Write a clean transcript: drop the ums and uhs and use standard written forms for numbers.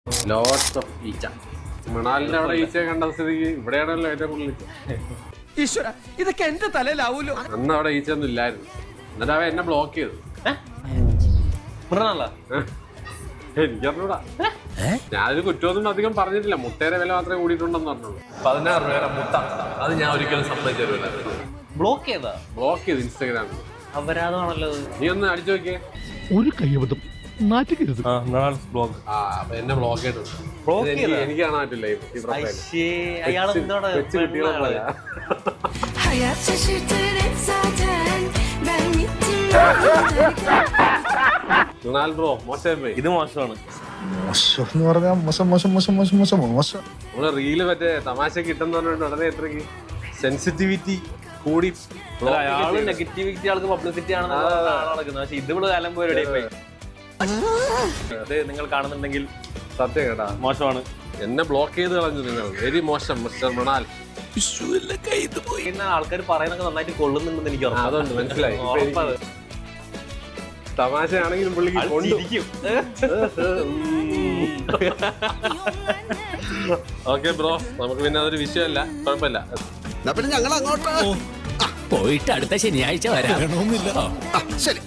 Lots of ഈച്ച. മണാലിന്റെ അവിടെ ഈച്ചയെ കണ്ട സ്ഥിതിക്ക് ഇവിടെയാണല്ലോ ഏറ്റവും കൂടുതൽ ഈച്ച. ഈശ്വര, ഇതൊക്കെ എന്റെ തലയിലാവൂലോ. അന്ന് അവിടെ ഈച്ച ഒന്നും ഇല്ലായിരുന്നു. എന്നിട്ട് അവൻ എന്നെ ബ്ലോക്ക് ചെയ്തു. എനിക്കറിഞ്ഞൂടാ. ഞാനൊരു കുറ്റമൊന്നും അധികം പറഞ്ഞിട്ടില്ല. മുട്ടയുടെ വില മാത്രമേ കൂടിയിട്ടുണ്ടെന്ന് പറഞ്ഞുള്ളൂ. 16 രൂപ മുട്ട. അത് ഞാൻ ഒരിക്കലും സമ്മതിച്ചു തരൂല. ബ്ലോക്ക് ചെയ്താ? ബ്ലോക്ക് ചെയ്തു ഇൻസ്റ്റാഗ്രാമിൽ. അപരാധമാണല്ലോ. നീ ഒന്ന് അടിച്ചു നോക്കിയേ. ഒരു കൈവതം നാറ്റുകരുത്. അപ്പൊ എന്നെ ബ്ലോക്ക് ചെയ്തു. എനിക്ക് കാണാൻ പറ്റില്ല ഈ പ്രൊഫൈൽ. വെച്ച് കിട്ടിയോളാ. Hayat şaşırtır hep zaten. Ben gittim. Ronald bro മോശം പോയി. ഇത് മോശമാണ്. മോശം എന്ന് പറഞ്ഞാൽ മോശം മോശം മോശം മോശം മോശം മോശം. നമ്മള് റീല് മറ്റേ തമാശ കിട്ടുന്ന പറഞ്ഞിട്ട് ഉടനെ എത്രക്ക് സെൻസിറ്റിവിറ്റി കൂടി. അയാള് നെഗറ്റിവിറ്റി ആൾക്ക് പബ്ലിസിറ്റി ആണെന്ന് നടക്കുന്നത്. പക്ഷെ ഇത് ഇവിടെ കാലം പോയി പോയി. അത് നിങ്ങൾ കാണുന്നുണ്ടെങ്കിൽ സത്യം കേട്ടാ മോശമാണ്. എന്നെ ബ്ലോക്ക് ചെയ്ത് കളഞ്ഞു നിങ്ങൾ. വെരി മോശം മിസ്റ്റർ മൃണാൽ. ആൾക്കാർ പറയുന്നൊക്കെ നന്നായിട്ട് കൊള്ളുന്നുണ്ടെന്ന് എനിക്ക് അതുകൊണ്ട് മനസ്സിലായി. തമാശയാണെങ്കിലും പുള്ളിക്ക് കൊണ്ടു. ഓക്കെ ബ്രോ, നമുക്ക് പിന്നെ അതൊരു വിഷയമല്ല, കുഴപ്പമില്ല. ഞങ്ങൾ അങ്ങോട്ട് പോയിട്ട് അടുത്ത ശനിയാഴ്ച വരാം. ശരി.